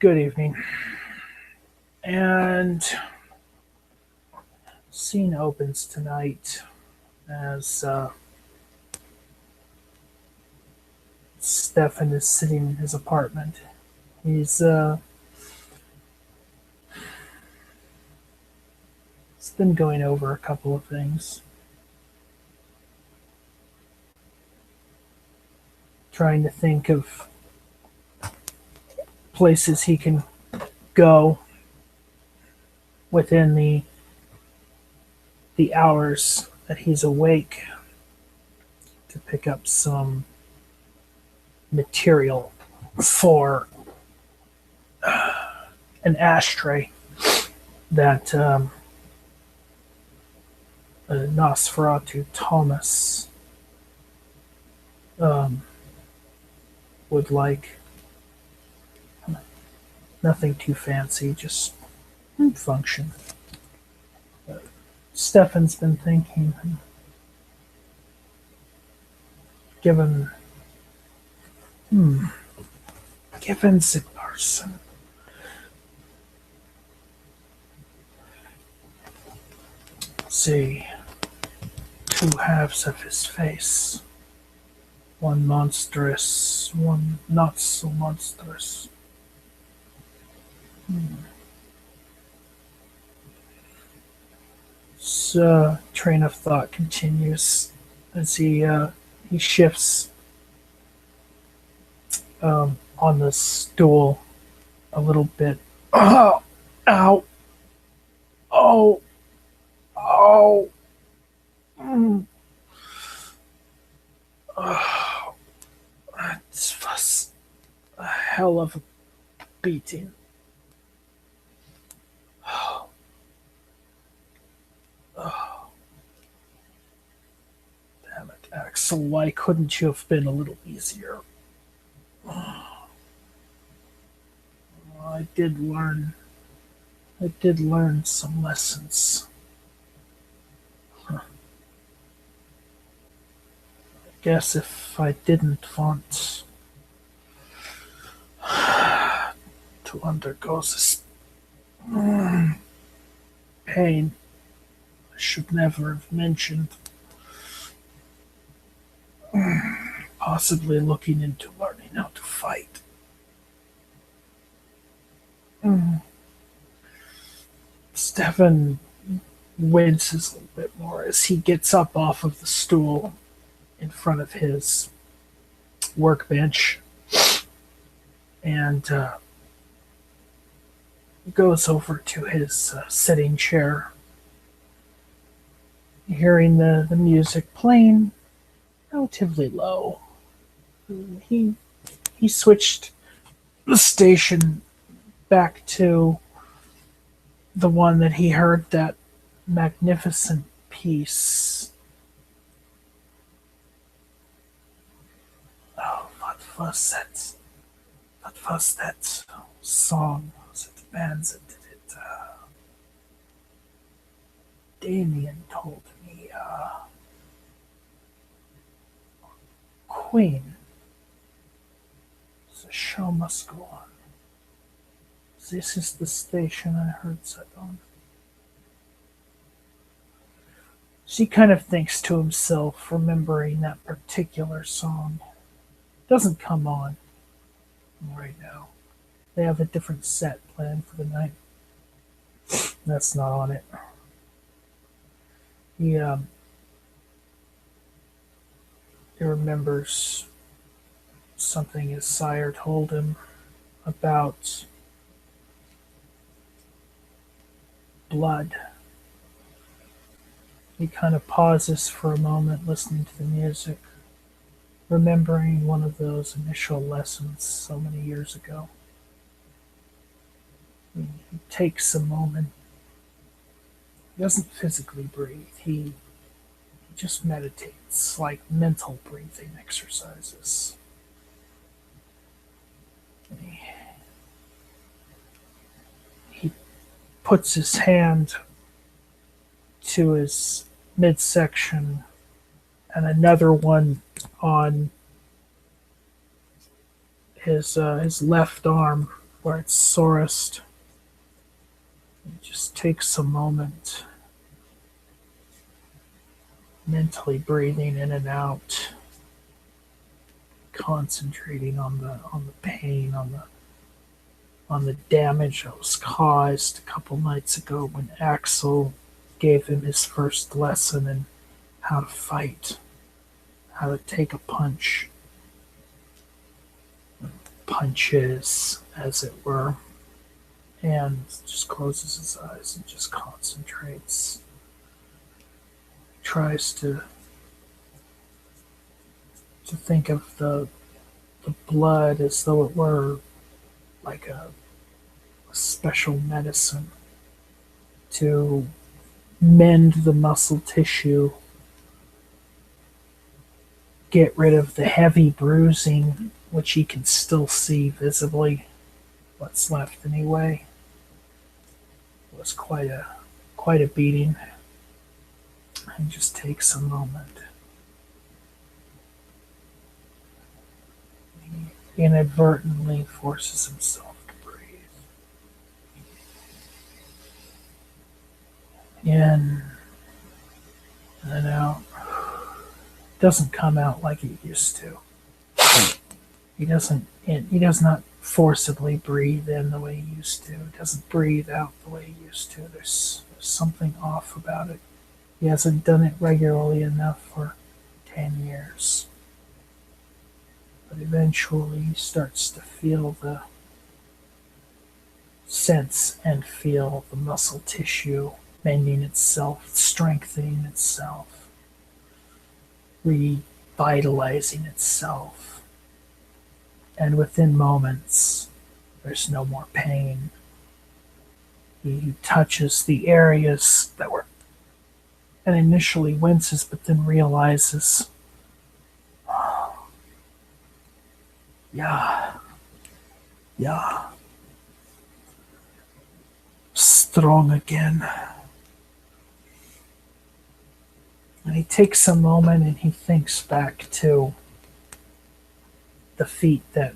Good evening. And scene opens tonight as Stefan is sitting in his apartment. He's been going over a couple of things, trying to think of places he can go within the hours that he's awake to pick up some material for an ashtray that Nosferatu Thomas would like. Nothing too fancy, just function. Stefan's been thinking, given Sigmarsson. See, two halves of his face. One monstrous, one not so monstrous. So, train of thought continues as he shifts on the stool a little bit. Oh, ow, oh, oh, oh. That's a hell of a beating. Oh, damn it, Axel, why couldn't you have been a little easier? I did learn some lessons. I guess if I didn't want to undergo this pain, I should never have mentioned possibly looking into learning how to fight. Stefan winces a little bit more as he gets up off of the stool in front of his workbench and goes over to his sitting chair, hearing the music playing relatively low. He switched the station back to the one that he heard that magnificent piece. Oh, what was that? What was that song? Was it the bands that did it? Damien told me. Queen. The show must go on. This is the station I heard that on. She kind of thinks to himself, remembering that particular song. Doesn't come on right now. They have a different set planned for the night. That's not on it. He remembers something his sire told him about blood. He kind of pauses for a moment listening to the music, remembering one of those initial lessons so many years ago. He takes a moment. He doesn't physically breathe. He just meditates, like mental breathing exercises. He puts his hand to his midsection and another one on his left arm, where it's sorest. It just takes a moment, mentally breathing in and out, concentrating on the pain, on the damage that was caused a couple nights ago when Axel gave him his first lesson in how to fight, how to take a punch, punches, as it were, and just closes his eyes and just concentrates. Tries to think of the blood as though it were like a special medicine to mend the muscle tissue, get rid of the heavy bruising, which he can still see visibly. What's left anyway. It was quite a beating. And just takes a moment. He inadvertently forces himself to breathe. In and out. It doesn't come out like it used to. He does not forcibly breathe in the way he used to. He doesn't breathe out the way he used to. There's something off about it. He hasn't done it regularly enough for 10 years. But eventually he starts to feel the sense and feel the muscle tissue mending itself, strengthening itself, revitalizing itself. And within moments, there's no more pain. He touches the areas that were, and initially winces, but then realizes, yeah, strong again. And he takes a moment and he thinks back to the feat that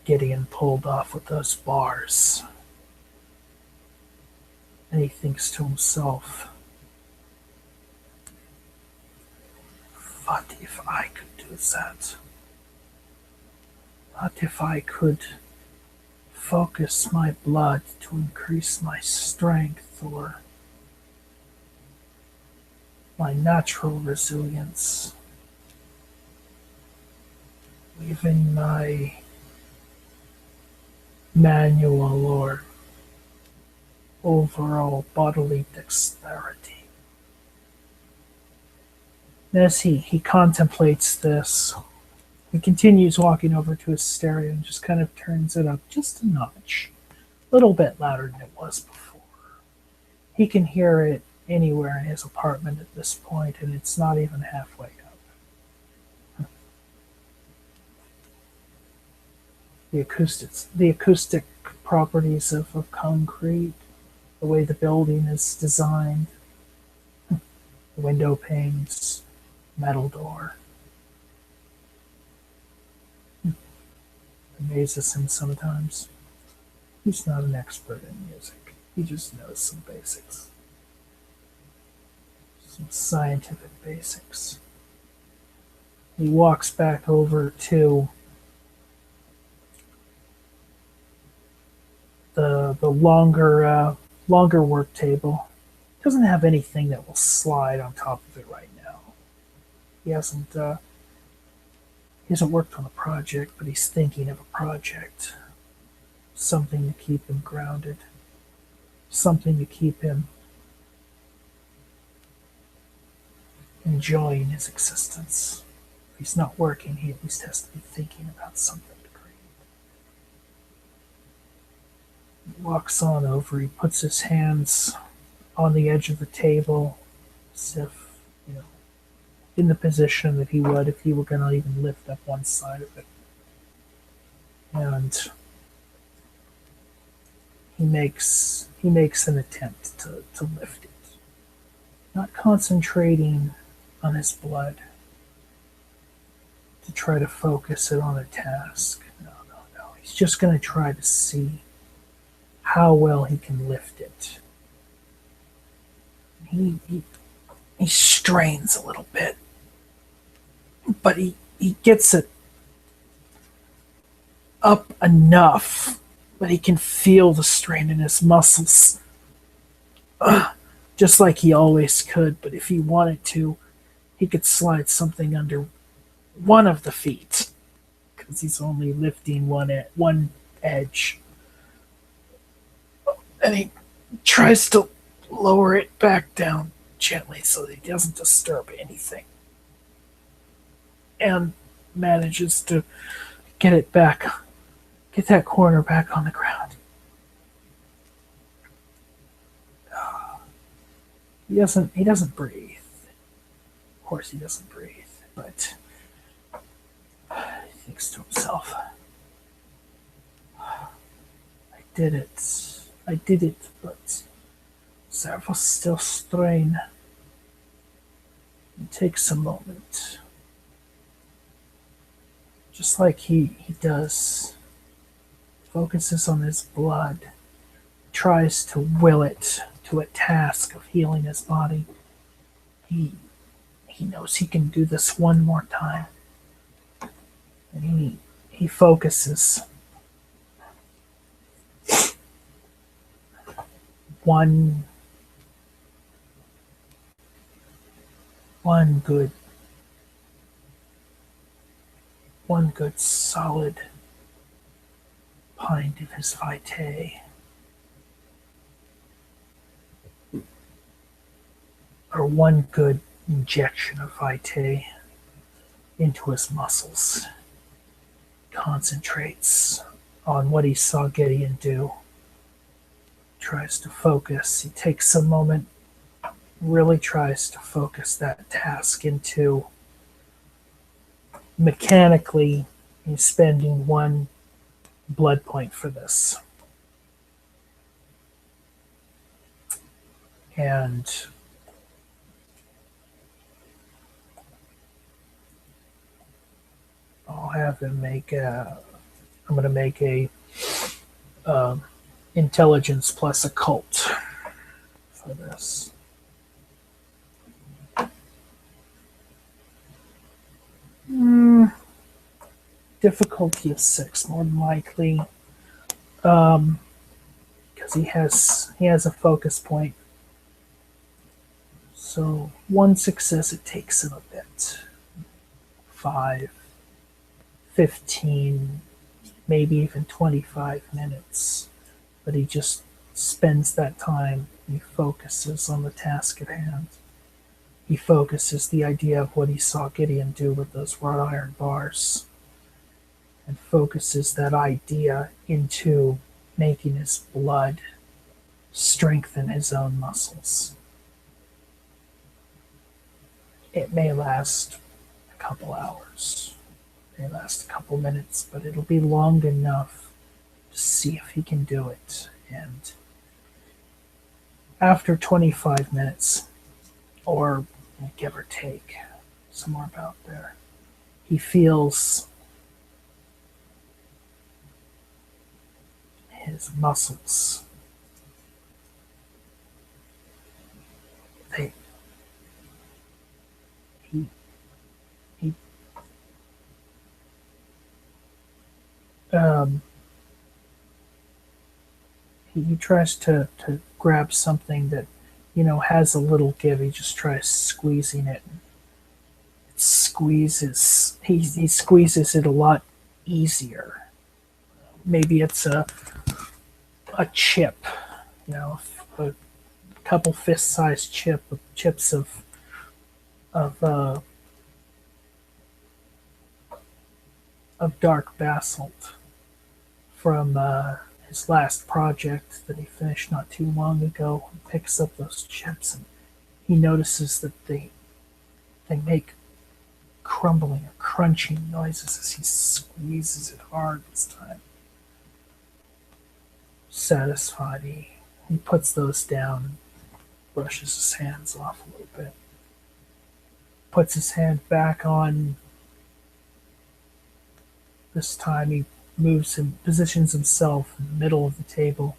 Gideon pulled off with those bars. And he thinks to himself, what if I could do that? What if I could focus my blood to increase my strength or my natural resilience, even my manual or overall bodily dexterity. As he contemplates this, he continues walking over to his stereo and just kind of turns it up just a notch, a little bit louder than it was before. He can hear it anywhere in his apartment at this point, and it's not even halfway up. The acoustic properties of concrete, the way the building is designed, the window panes, metal door. Amazes him sometimes. He's not an expert in music. He just knows some basics. Some scientific basics. He walks back over to the longer work table. Doesn't have anything that will slide on top of it right now. He hasn't worked on a project, but he's thinking of a project. Something to keep him grounded. Something to keep him enjoying his existence. If he's not working, he at least has to be thinking about something to create. He walks on over, he puts his hands on the edge of the table, as if, in the position that he would if he were going to even lift up one side of it. And he makes an attempt to lift it. Not concentrating on his blood, to try to focus it on a task. No, no, no. He's just going to try to see how well he can lift it. He strains a little bit, but he gets it up enough that he can feel the strain in his muscles. Just like he always could, but if he wanted to, he could slide something under one of the feet, because he's only lifting one edge. And he tries to lower it back down gently so that he doesn't disturb anything. And manages to get that corner back on the ground. He doesn't breathe. Of course he doesn't breathe, but he thinks to himself, I did it, but servos still strain. It takes a moment. Just like he does, focuses on his blood, tries to will it to a task of healing his body. He knows he can do this one more time. And he focuses. One good solid pint of his VTMYTE, or one good injection of VTMYTE into his muscles, concentrates on what he saw Gideon do, tries to focus. He takes a moment, really tries to focus that task into mechanically. He's spending one blood point for this. And I'll have him I'm going to make a intelligence plus occult for this. Difficulty of 6, more than likely, because he has a focus point. So 1 success, it takes him a bit. 5, 15, maybe even 25 minutes, but he just spends that time. He focuses on the task at hand. He focuses the idea of what he saw Gideon do with those wrought iron bars, and focuses that idea into making his blood strengthen his own muscles. It may last a couple hours, it may last a couple minutes, but it'll be long enough to see if he can do it. And after 25 minutes, or give or take, somewhere about there, he feels his muscles. He tries to grab something that, has a little give. He just tries squeezing it. It squeezes. He squeezes it a lot easier. Maybe it's a chip, a couple fist-sized chips of dark basalt from his last project that he finished not too long ago. He picks up those chips and he notices that they make crumbling or crunching noises as he squeezes it hard this time. Satisfied, he puts those down, brushes his hands off a little bit, puts his hand back on This time he positions himself in the middle of the table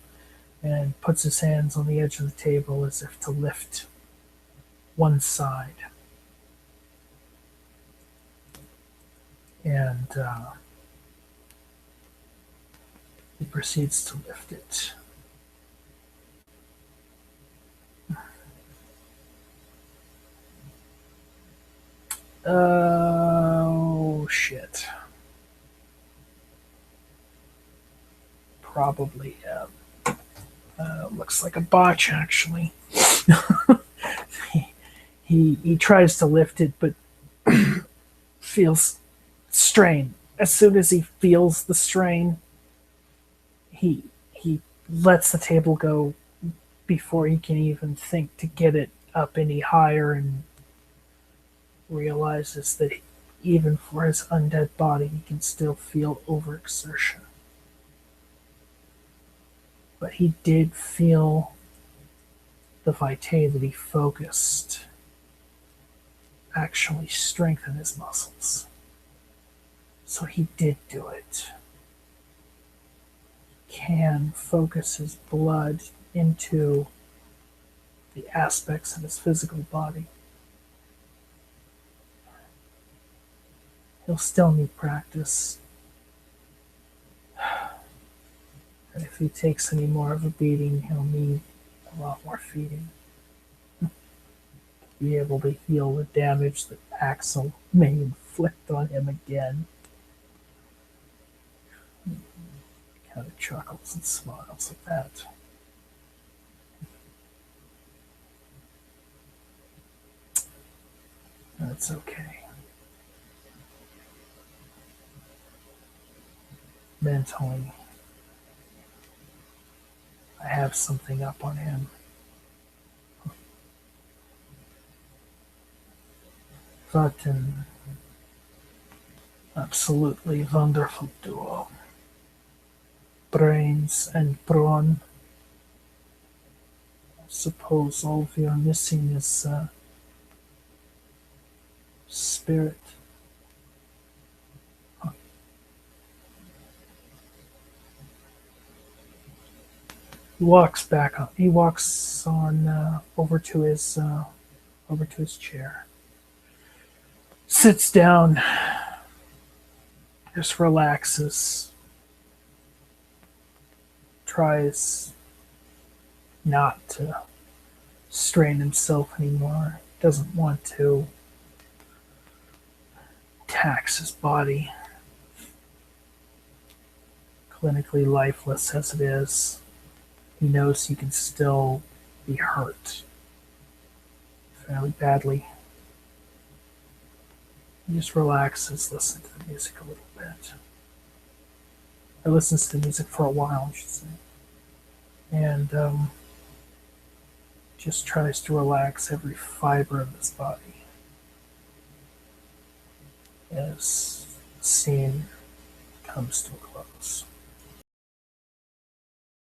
and puts his hands on the edge of the table as if to lift one side. And he proceeds to lift it. Oh, shit. Probably, looks like a botch, actually. he tries to lift it, but feels strain. As soon as he feels the strain, he lets the table go before he can even think to get it up any higher, and realizes that even for his undead body, he can still feel overexertion. But he did feel the VTMYTE that he focused actually strengthen his muscles. So he did do it. Can focus his blood into the aspects of his physical body. He'll still need practice. And if he takes any more of a beating, he'll need a lot more feeding to be able to heal the damage that Axel may inflict on him again. Kind of chuckles and smiles at that. That's okay. Mentally, I have something up on him. But an absolutely wonderful duo. Brains and brawn. I suppose all we are missing is spirit. He walks back up. He walks on over to his chair. Sits down. Just relaxes. Tries not to strain himself anymore. Doesn't want to tax his body. Clinically lifeless as it is, he knows he can still be hurt fairly badly. He just relaxes, listens to the music a little bit. Or listens to the music for a while, I should say. And just tries to relax every fiber of his body as the scene comes to a close.